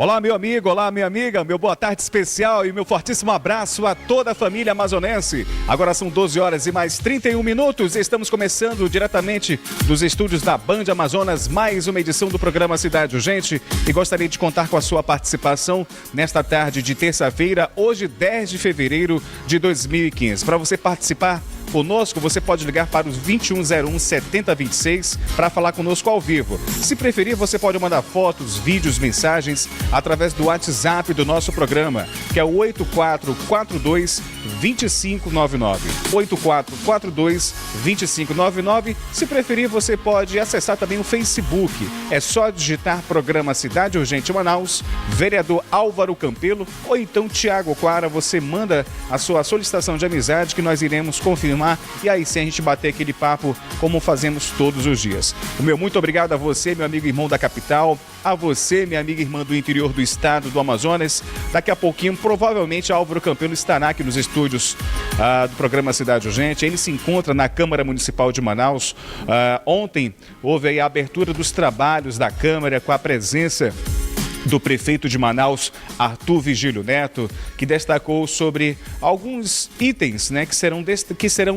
Olá, meu amigo, olá, minha amiga, meu boa tarde especial e meu fortíssimo abraço a toda a família amazonense. Agora são 12 horas e mais 31 minutos. Estamos começando diretamente dos estúdios da Band Amazonas, mais uma edição do programa Cidade Urgente. E gostaria de contar com a sua participação nesta tarde de terça-feira, hoje 10 de fevereiro de 2015. Para você participar conosco, você pode ligar para os 2101-7026 para falar conosco ao vivo. Se preferir, você pode mandar fotos, vídeos, mensagens através do WhatsApp do nosso programa, que é o 8442-2599. 8442-2599. Se preferir, você pode acessar também o Facebook. É só digitar Programa Cidade Urgente Manaus, vereador Álvaro Campelo ou então Tiago Quara. Você manda a sua solicitação de amizade que nós iremos confirmar e aí sim a gente bater aquele papo como fazemos todos os dias. O meu muito obrigado a você, meu amigo irmão da capital, a você, minha amiga irmã do interior do estado do Amazonas. Daqui a pouquinho, provavelmente, Álvaro Campelo estará aqui nos estúdios do programa Cidade Urgente. Ele se encontra na Câmara Municipal de Manaus. Ontem houve aí a abertura dos trabalhos da Câmara com a presença do prefeito de Manaus, Arthur Vigílio Neto, que destacou sobre alguns itens, né, que serão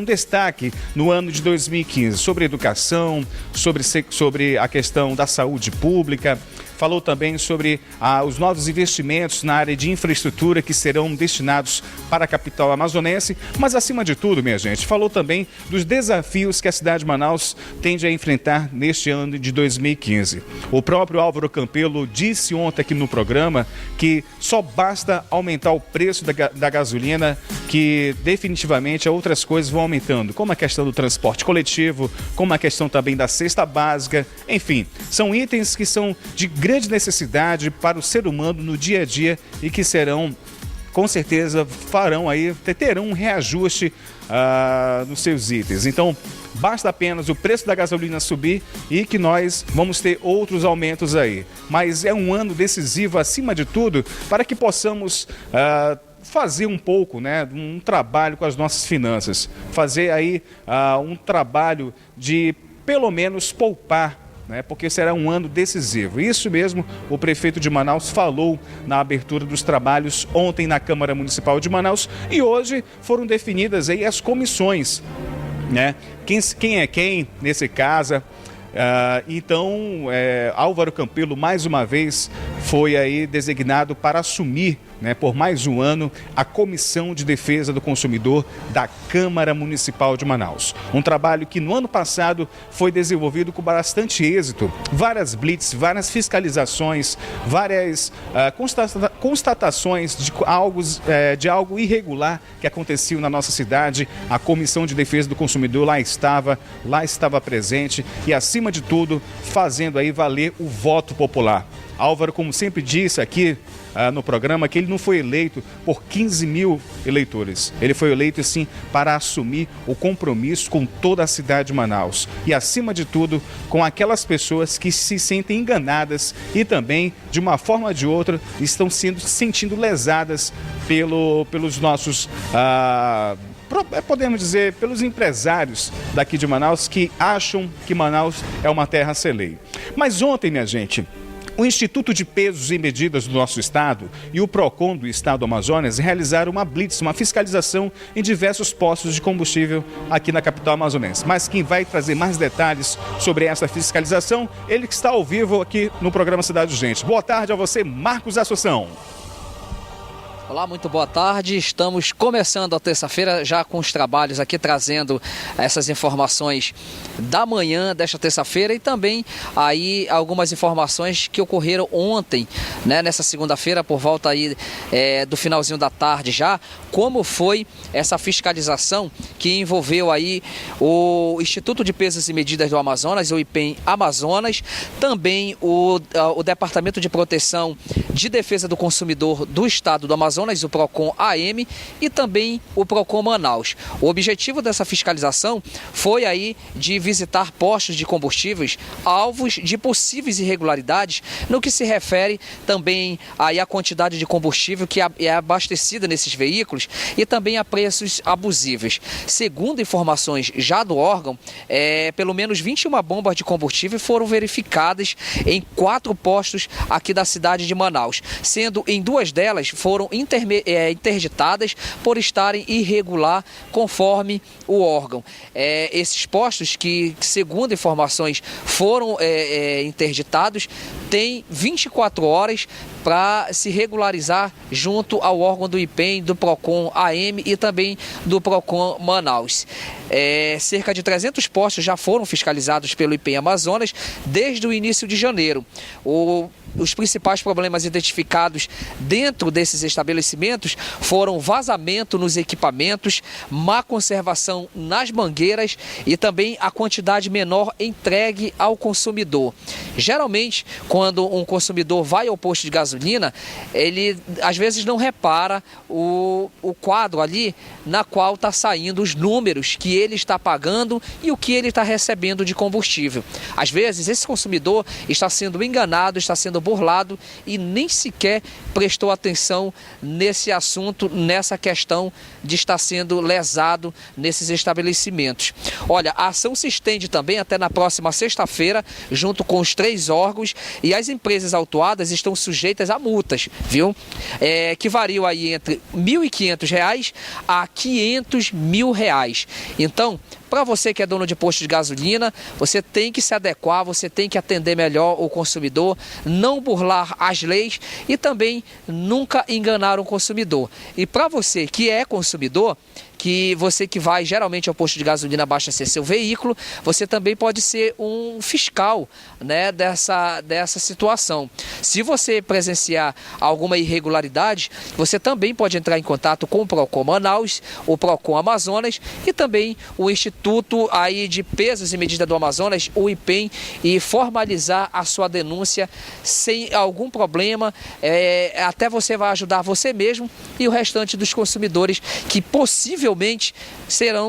destaque no ano de 2015, sobre educação, sobre a questão da saúde pública. Falou também sobre os novos investimentos na área de infraestrutura que serão destinados para a capital amazonense, mas acima de tudo, minha gente, falou também dos desafios que a cidade de Manaus tende a enfrentar neste ano de 2015. O próprio Álvaro Campelo disse ontem aqui no programa que só basta aumentar o preço da gasolina, que definitivamente outras coisas vão aumentando, como a questão do transporte coletivo, como a questão também da cesta básica, enfim, são itens que são de grande necessidade para o ser humano no dia a dia e que serão, com certeza, terão um reajuste nos seus itens. Então, basta apenas o preço da gasolina subir e que nós vamos ter outros aumentos aí. Mas é um ano decisivo, acima de tudo, para que possamos fazer um pouco, né, um trabalho com as nossas finanças. Fazer aí um trabalho de, pelo menos, poupar, né, porque será um ano decisivo. Isso mesmo, o prefeito de Manaus falou na abertura dos trabalhos ontem na Câmara Municipal de Manaus e hoje foram definidas aí as comissões, né? Quem é quem nesse caso. Então, Álvaro Campelo, mais uma vez, foi aí designado para assumir, né, por mais um ano, a Comissão de Defesa do Consumidor da Câmara Municipal de Manaus. Um trabalho que no ano passado foi desenvolvido com bastante êxito. Várias blitz, várias fiscalizações, várias constatações de algo irregular que aconteceu na nossa cidade. A Comissão de Defesa do Consumidor lá estava presente e, acima de tudo, fazendo aí valer o voto popular. Álvaro, como sempre disse aqui no programa, que ele não foi eleito por 15 mil eleitores. Ele foi eleito, sim, para assumir o compromisso com toda a cidade de Manaus. E, acima de tudo, com aquelas pessoas que se sentem enganadas e também, de uma forma ou de outra, estão se sentindo lesadas pelos nossos... podemos dizer, pelos empresários daqui de Manaus que acham que Manaus é uma terra a ser lei. Mas ontem, minha gente, o Instituto de Pesos e Medidas do nosso estado e o PROCON do estado do Amazonas realizaram uma blitz, uma fiscalização em diversos postos de combustível aqui na capital amazonense. Mas quem vai trazer mais detalhes sobre essa fiscalização, ele que está ao vivo aqui no programa Cidade Urgente. Boa tarde a você, Marcos Assunção. Olá, muito boa tarde. Estamos começando a terça-feira já com os trabalhos aqui, trazendo essas informações da manhã desta terça-feira e também aí algumas informações que ocorreram ontem, né, nessa segunda-feira, por volta aí do finalzinho da tarde já, como foi essa fiscalização que envolveu aí o Instituto de Pesos e Medidas do Amazonas, o IPEM Amazonas, também o Departamento de Proteção de Defesa do Consumidor do Estado do Amazonas, o PROCON AM e também o PROCON Manaus. O objetivo dessa fiscalização foi aí de visitar postos de combustíveis alvos de possíveis irregularidades no que se refere também também aí a quantidade de combustível que é abastecida nesses veículos e também a preços abusivos. Segundo informações já do órgão, pelo menos 21 bombas de combustível foram verificadas em 4 postos aqui da cidade de Manaus, sendo em 2 delas foram interditadas por estarem irregular conforme o órgão. Esses postos que, segundo informações, foram interditados, têm 24 horas para se regularizar junto ao órgão do IPEM, do PROCON AM e também do PROCON Manaus. Cerca de 300 postos já foram fiscalizados pelo IPEM Amazonas desde o início de janeiro. Os principais problemas identificados dentro desses estabelecimentos foram vazamento nos equipamentos, má conservação nas mangueiras e também a quantidade menor entregue ao consumidor. Geralmente, quando um consumidor vai ao posto de gasolina, ele às vezes não repara o quadro ali na qual está saindo os números que ele está pagando e o que ele está recebendo de combustível. Às vezes, esse consumidor está sendo enganado, está sendo burlado e nem sequer prestou atenção nesse assunto, nessa questão de estar sendo lesado nesses estabelecimentos. Olha, a ação se estende também até na próxima sexta-feira, junto com os 3 órgãos, e as empresas autuadas estão sujeitas a multas, viu? Que variam aí entre R$ 1.500 a R$ 500 mil. Então, para você que é dono de posto de gasolina, você tem que se adequar, você tem que atender melhor o consumidor, não burlar as leis e também nunca enganar o consumidor. E para você que é consumidor, que você que vai geralmente ao posto de gasolina abastecer seu veículo, você também pode ser um fiscal, né, dessa situação. Se você presenciar alguma irregularidade, você também pode entrar em contato com o PROCON Manaus, o PROCON Amazonas e também o Instituto aí de Pesos e Medidas do Amazonas, o IPEM, e formalizar a sua denúncia sem algum problema. Até você vai ajudar você mesmo e o restante dos consumidores que possivelmente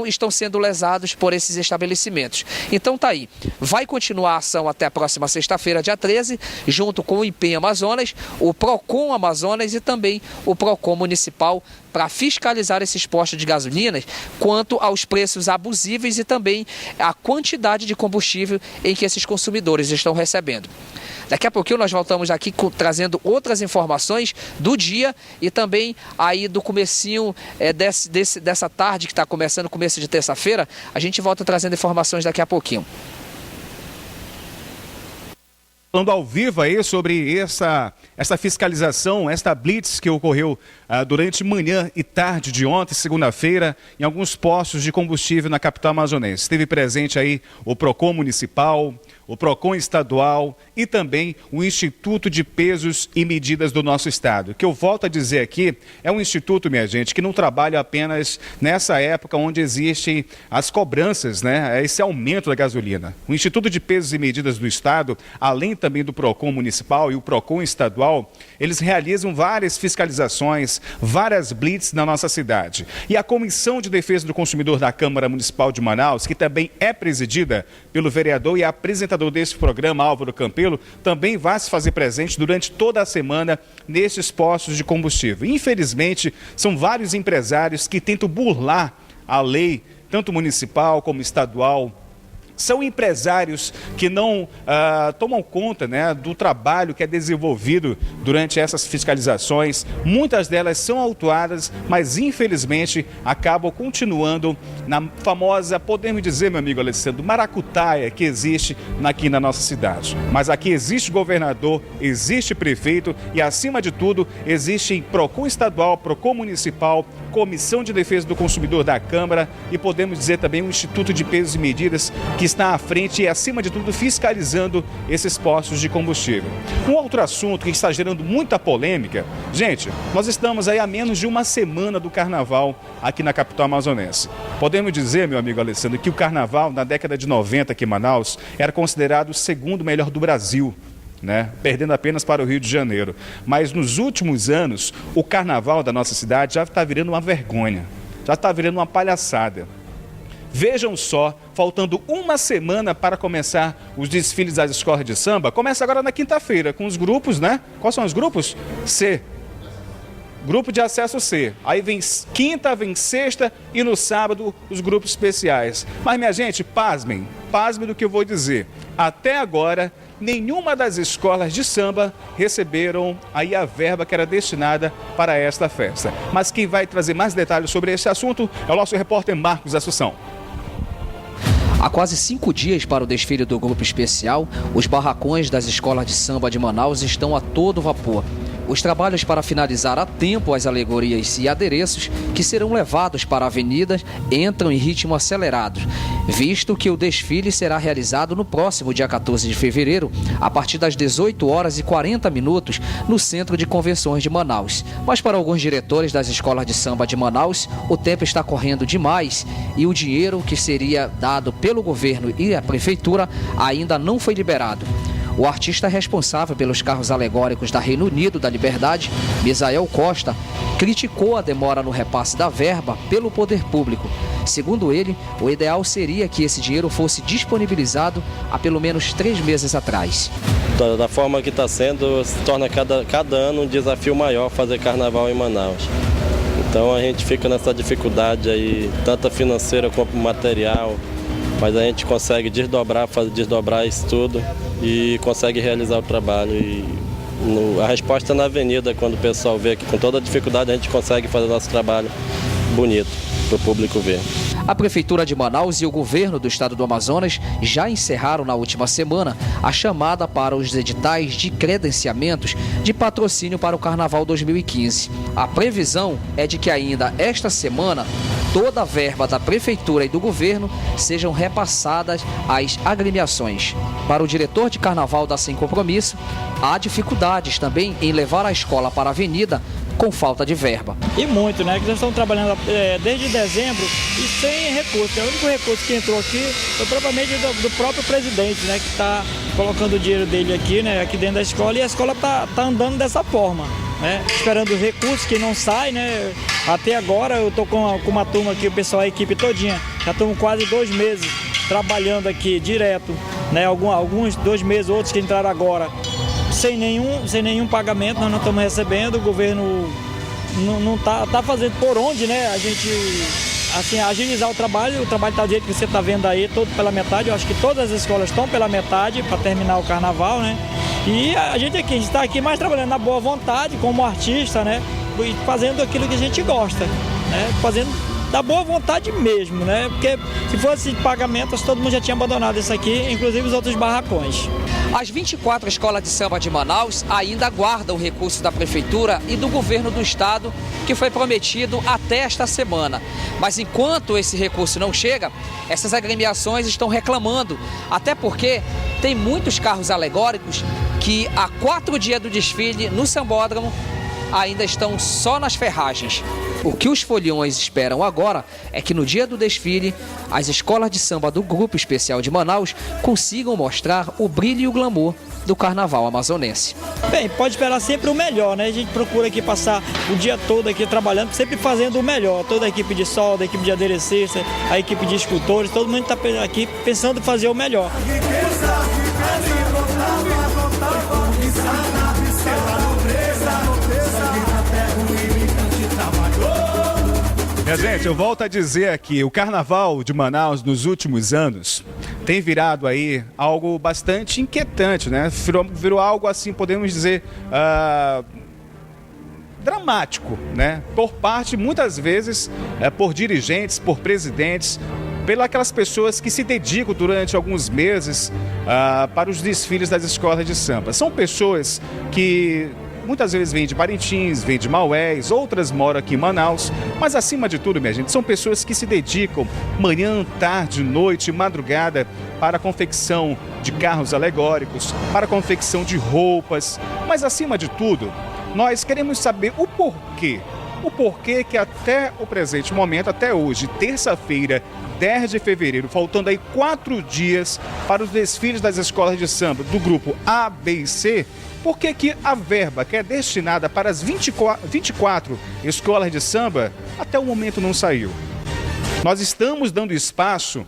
estão sendo lesados por esses estabelecimentos. Então tá aí, vai continuar a ação até a próxima sexta-feira, dia 13, junto com o IPEM Amazonas, o PROCON Amazonas e também o PROCON Municipal, para fiscalizar esses postos de gasolina quanto aos preços abusivos e também a quantidade de combustível em que esses consumidores estão recebendo. Daqui a pouquinho nós voltamos aqui trazendo outras informações do dia e também aí do comecinho dessa tarde que está começando, começo de terça-feira. A gente volta trazendo informações daqui a pouquinho. Falando ao vivo aí sobre essa fiscalização, esta blitz que ocorreu durante manhã e tarde de ontem, segunda-feira, em alguns postos de combustível na capital amazonense. Esteve presente aí o PROCON Municipal, o PROCON Estadual e também o Instituto de Pesos e Medidas do nosso estado. Que eu volto a dizer aqui, é um instituto, minha gente, que não trabalha apenas nessa época onde existem as cobranças, né? Esse aumento da gasolina. O Instituto de Pesos e Medidas do estado, além também do PROCON Municipal e o PROCON Estadual, eles realizam várias fiscalizações, várias blitz na nossa cidade. E a Comissão de Defesa do Consumidor da Câmara Municipal de Manaus, que também é presidida pelo vereador e apresentador desse programa, Álvaro Campelo, também vai se fazer presente durante toda a semana nesses postos de combustível. Infelizmente, são vários empresários que tentam burlar a lei, tanto municipal como estadual. São empresários que não tomam conta, né, do trabalho que é desenvolvido durante essas fiscalizações. Muitas delas são autuadas, mas infelizmente acabam continuando na famosa, podemos dizer, meu amigo Alessandro, maracutaia que existe aqui na nossa cidade. Mas aqui existe governador, existe prefeito e, acima de tudo, existe PROCON estadual, PROCON municipal, Comissão de Defesa do Consumidor da Câmara e podemos dizer também o Instituto de Pesos e Medidas, que está à frente e, acima de tudo, fiscalizando esses postos de combustível. Um outro assunto que está gerando muita polêmica, gente, nós estamos aí a menos de uma semana do carnaval aqui na capital amazonense. Podemos dizer, meu amigo Alessandro, que o carnaval na década de 90 aqui em Manaus era considerado o segundo melhor do Brasil, né? Perdendo apenas para o Rio de Janeiro. Mas nos últimos anos, o carnaval da nossa cidade já está virando uma vergonha, já está virando uma palhaçada. Vejam só, faltando uma semana para começar os desfiles das escolas de samba, começa agora na quinta-feira com os grupos, né? Quais são os grupos? C. Grupo de acesso C. Aí vem quinta, vem sexta e no sábado os grupos especiais. Mas, minha gente, pasmem do que eu vou dizer. Até agora, nenhuma das escolas de samba receberam aí a verba que era destinada para esta festa. Mas quem vai trazer mais detalhes sobre esse assunto é o nosso repórter Marcos Assunção. Há quase 5 dias para o desfile do grupo especial, os barracões das escolas de samba de Manaus estão a todo vapor. Os trabalhos para finalizar a tempo as alegorias e adereços que serão levados para a avenida entram em ritmo acelerado, visto que o desfile será realizado no próximo dia 14 de fevereiro, a partir das 18h40 no Centro de Convenções de Manaus. Mas para alguns diretores das escolas de samba de Manaus, o tempo está correndo demais e o dinheiro que seria dado pelo governo e a prefeitura ainda não foi liberado. O artista responsável pelos carros alegóricos da Reino Unido da Liberdade, Misael Costa, criticou a demora no repasse da verba pelo poder público. Segundo ele, o ideal seria que esse dinheiro fosse disponibilizado há pelo menos 3 meses atrás. Da forma que está sendo, se torna cada ano um desafio maior fazer carnaval em Manaus. Então a gente fica nessa dificuldade aí, tanto financeira como material, mas a gente consegue desdobrar isso tudo e consegue realizar o trabalho. A resposta é na avenida, quando o pessoal vê que com toda a dificuldade a gente consegue fazer nosso trabalho bonito para o público ver. A Prefeitura de Manaus e o governo do estado do Amazonas já encerraram na última semana a chamada para os editais de credenciamentos de patrocínio para o Carnaval 2015. A previsão é de que ainda esta semana toda a verba da Prefeitura e do governo sejam repassadas às agremiações. Para o diretor de Carnaval da Sem Compromisso, há dificuldades também em levar a escola para a avenida com falta de verba. E muito, né? Que nós estamos trabalhando desde dezembro e sem recurso. O único recurso que entrou aqui foi propriamente do próprio presidente, né? Que está colocando o dinheiro dele aqui, né? Aqui dentro da escola, e a escola tá andando dessa forma, né? Esperando os recursos que não saem, né? Até agora eu estou com uma turma aqui, o pessoal, a equipe todinha, já estamos quase 2 meses trabalhando aqui direto, né? Alguns 2 meses, outros que entraram agora. Sem nenhum pagamento, nós não estamos recebendo, o governo não tá fazendo por onde, né? A gente, assim, agilizar o trabalho está do jeito que você está vendo aí, todo pela metade. Eu acho que todas as escolas estão pela metade para terminar o carnaval, né? E a gente está aqui mais trabalhando na boa vontade, como artista, né? E fazendo aquilo que a gente gosta, né? Fazendo da boa vontade mesmo, né? Porque se fosse pagamento, todo mundo já tinha abandonado isso aqui, inclusive os outros barracões. As 24 escolas de samba de Manaus ainda aguardam o recurso da Prefeitura e do Governo do Estado, que foi prometido até esta semana. Mas enquanto esse recurso não chega, essas agremiações estão reclamando, até porque tem muitos carros alegóricos que há 4 dias do desfile no Sambódromo ainda estão só nas ferragens. O que os foliões esperam agora é que no dia do desfile, as escolas de samba do Grupo Especial de Manaus consigam mostrar o brilho e o glamour do carnaval amazonense. Bem, pode esperar sempre o melhor, né? A gente procura aqui passar o dia todo aqui trabalhando, sempre fazendo o melhor. Toda a equipe de solda, a equipe de aderecistas, a equipe de escultores, todo mundo está aqui pensando em fazer o melhor. Minha gente, eu volto a dizer aqui, o Carnaval de Manaus nos últimos anos tem virado aí algo bastante inquietante, né? Virou algo assim, podemos dizer, dramático, né? Por parte, muitas vezes, por dirigentes, por presidentes, pelas pessoas que se dedicam durante alguns meses para os desfiles das escolas de samba. São pessoas que muitas vezes vêm de Parintins, vêm de Maués, outras moram aqui em Manaus, mas acima de tudo, minha gente, são pessoas que se dedicam manhã, tarde, noite, madrugada para a confecção de carros alegóricos, para a confecção de roupas, mas acima de tudo, nós queremos saber o porquê. O porquê que até o presente momento, até hoje, terça-feira, 10 de fevereiro, faltando aí 4 dias para os desfiles das escolas de samba do grupo A, B e C, por que a verba que é destinada para as 24 escolas de samba até o momento não saiu? Nós estamos dando espaço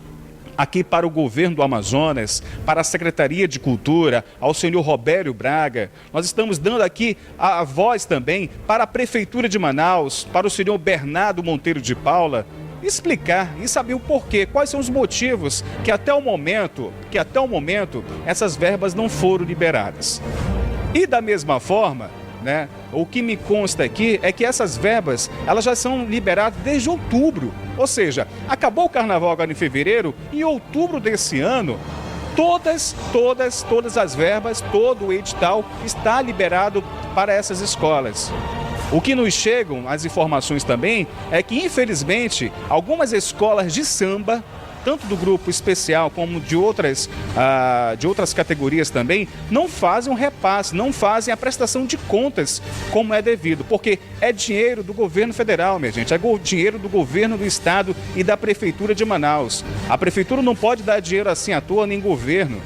aqui para o governo do Amazonas, para a Secretaria de Cultura, ao senhor Robério Braga. Nós estamos dando aqui a voz também para a Prefeitura de Manaus, para o senhor Bernardo Monteiro de Paula, explicar e saber o porquê, quais são os motivos que até o momento essas verbas não foram liberadas. E da mesma forma, né, o que me consta aqui é que essas verbas, elas já são liberadas desde outubro. Ou seja, acabou o carnaval agora em fevereiro, e em outubro desse ano, todas as verbas, todo o edital está liberado para essas escolas. O que nos chegam, as informações também, é que infelizmente algumas escolas de samba, tanto do grupo especial como de outras categorias também, não fazem um repasse, não fazem a prestação de contas como é devido, porque é dinheiro do governo federal, minha gente, é dinheiro do governo do estado e da prefeitura de Manaus. A prefeitura não pode dar dinheiro assim à toa, nem governo.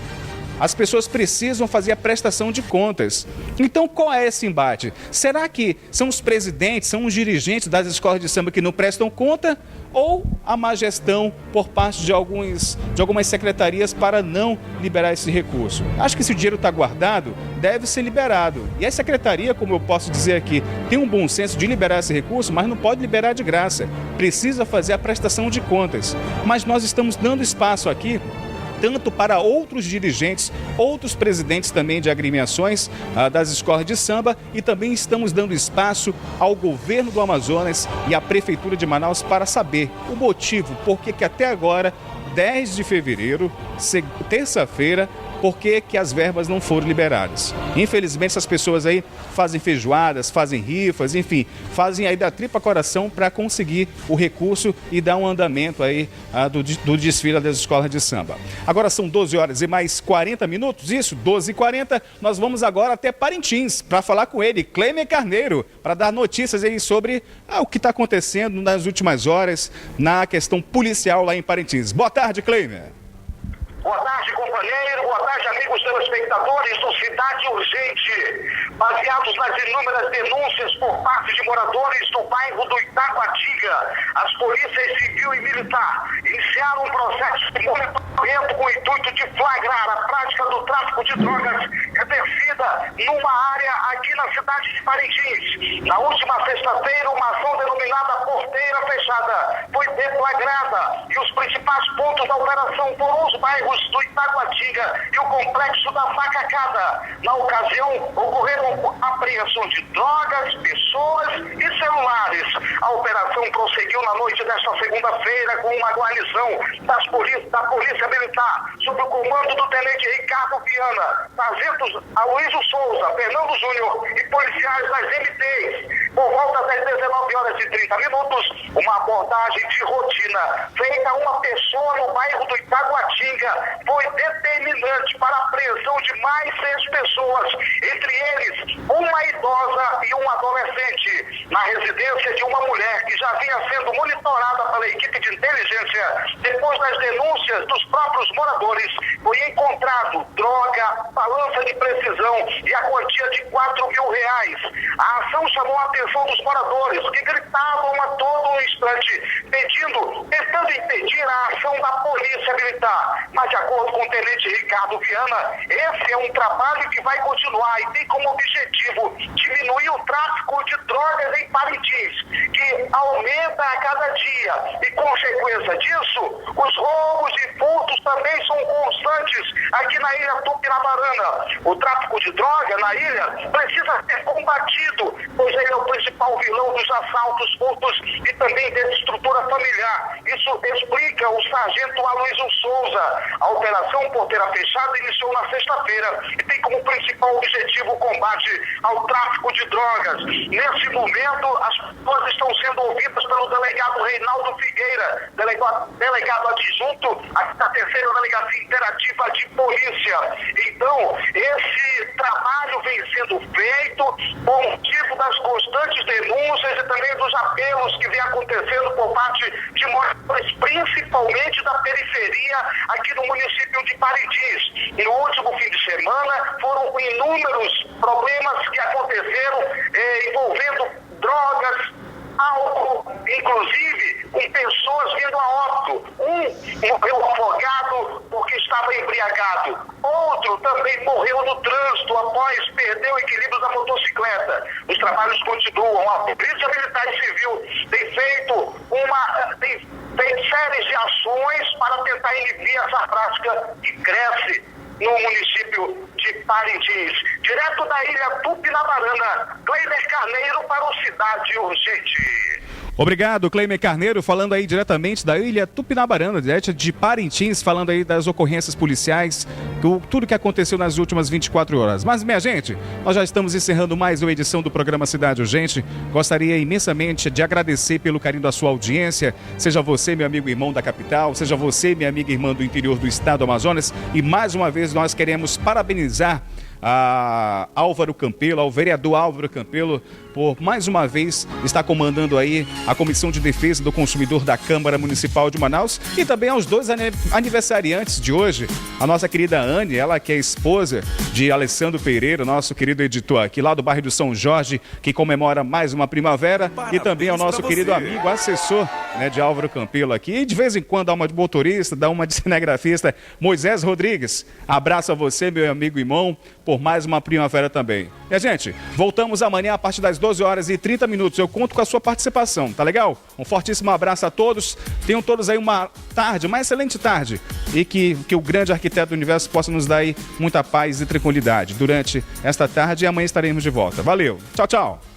As pessoas precisam fazer a prestação de contas. Então, qual é esse embate? Será que são os presidentes, são os dirigentes das escolas de samba que não prestam conta? Ou a má gestão por parte de algumas secretarias para não liberar esse recurso? Acho que se o dinheiro está guardado, deve ser liberado. E a secretaria, como eu posso dizer aqui, tem um bom senso de liberar esse recurso, mas não pode liberar de graça. Precisa fazer a prestação de contas. Mas nós estamos dando espaço aqui tanto para outros dirigentes, outros presidentes também de agremiações das escolas de samba, e também estamos dando espaço ao governo do Amazonas e à Prefeitura de Manaus para saber o motivo, por que até agora, 10 de fevereiro, terça-feira, por que as verbas não foram liberadas. Infelizmente, essas pessoas aí fazem feijoadas, fazem rifas, enfim, fazem aí da tripa coração para conseguir o recurso e dar um andamento aí do desfile das escolas de samba. Agora são 12 horas e mais 40 minutos, isso, 12h40, nós vamos agora até Parintins para falar com ele, Cleimer Carneiro, para dar notícias aí sobre o que está acontecendo nas últimas horas na questão policial lá em Parintins. Boa tarde, Cleimer. Boa tarde, companheiro. Boa tarde, amigos telespectadores do Cidade Urgente. Baseados nas inúmeras denúncias por parte de moradores do bairro do Itacoatiga, as polícias civil e militar iniciaram um processo de monitoramento com o intuito de flagrar a prática do tráfico de drogas exercida numa área aqui na cidade de Parintins. Na última sexta-feira, uma ação denominada Porteira Fechada foi deflagrada e os principais pontos da operação foram os bairros do Itacoatiga e o complexo da Facacada. Na ocasião, ocorreram apreensão de drogas, pessoas e celulares. A operação prosseguiu na noite desta segunda-feira com uma guarnição da Polícia Militar, sob o comando do tenente Ricardo Viana, sargentos Aloysio Souza, Fernando Júnior e policiais das MTs. Por volta das 19h30, uma abordagem de rotina feita a uma pessoa no bairro do Itacoatiga foi determinante para a apreensão de mais 6 pessoas, entre eles uma idosa e um adolescente, na residência de uma mulher que já vinha sendo monitorada pela equipe de inteligência. Depois das denúncias dos próprios moradores, foi encontrado droga, balança de precisão e a quantia de R$4.000. A ação chamou a atenção dos moradores, que gritavam a todo instante, tentando impedir a ação da Polícia Militar. Mas, de acordo com o tenente Ricardo Viana, esse é um trabalho que vai continuar e tem como objetivo diminuir o tráfico de drogas em Parintins, que aumenta a cada dia. E, consequência disso, os roubos e furtos também são constantes aqui na ilha Tupinabarana. O tráfico de droga na ilha precisa ser combatido, pois ele é o principal vilão dos assaltos, furtos e também dessa estrutura familiar. Isso explica o sargento Aloysio Souza. A operação Porteira Fechada iniciou na sexta-feira e tem como principal objetivo o combate ao tráfico de drogas. Nesse momento, as pessoas estão sendo ouvidas pelo delegado Reinaldo Figueira, delegado adjunto da 3ª Delegacia Interativa de Polícia. Então, esse trabalho vem sendo feito por motivo das constantes denúncias e também dos apelos que vem acontecendo por parte de moradores, principalmente da periferia aqui no município de Parintins. E no último fim de semana foram inúmeros problemas que aconteceram envolvendo drogas, álcool, inclusive com pessoas vindo a trabalhos continuam. A Polícia Militar e Civil tem feito séries de ações para tentar inibir essa prática que cresce no município de Parintins. Direto da ilha Tupinabarana, Cleimer Carneiro para o Cidade Urgente. Obrigado, Cleimer Carneiro, falando aí diretamente da ilha Tupinabarana, direto de Parintins, falando aí das ocorrências policiais, tudo que aconteceu nas últimas 24 horas. Mas, minha gente, nós já estamos encerrando mais uma edição do programa Cidade Urgente. Gostaria imensamente de agradecer pelo carinho da sua audiência, seja você, meu amigo irmão da capital, seja você, minha amiga irmã do interior do estado do Amazonas, e mais uma vez nós queremos parabenizar a Álvaro Campelo, ao vereador Álvaro Campelo, por mais uma vez estar comandando aí a Comissão de Defesa do Consumidor da Câmara Municipal de Manaus, e também aos dois aniversariantes de hoje, a nossa querida Anne, ela que é esposa de Alessandro Pereira, nosso querido editor aqui lá do bairro do São Jorge, que comemora mais uma primavera, parabéns, e também ao nosso querido amigo, assessor, né, de Álvaro Campelo aqui, e de vez em quando dá uma de motorista, dá uma de cinegrafista, Moisés Rodrigues. Abraço a você, meu amigo e irmão, por mais uma primavera também. E a gente, voltamos amanhã a partir das 12 horas e 30 minutos. Eu conto com a sua participação, tá legal? Um fortíssimo abraço a todos. Tenham todos aí uma tarde, uma excelente tarde. E que o grande arquiteto do universo possa nos dar aí muita paz e tranquilidade durante esta tarde, e amanhã estaremos de volta. Valeu. Tchau, tchau.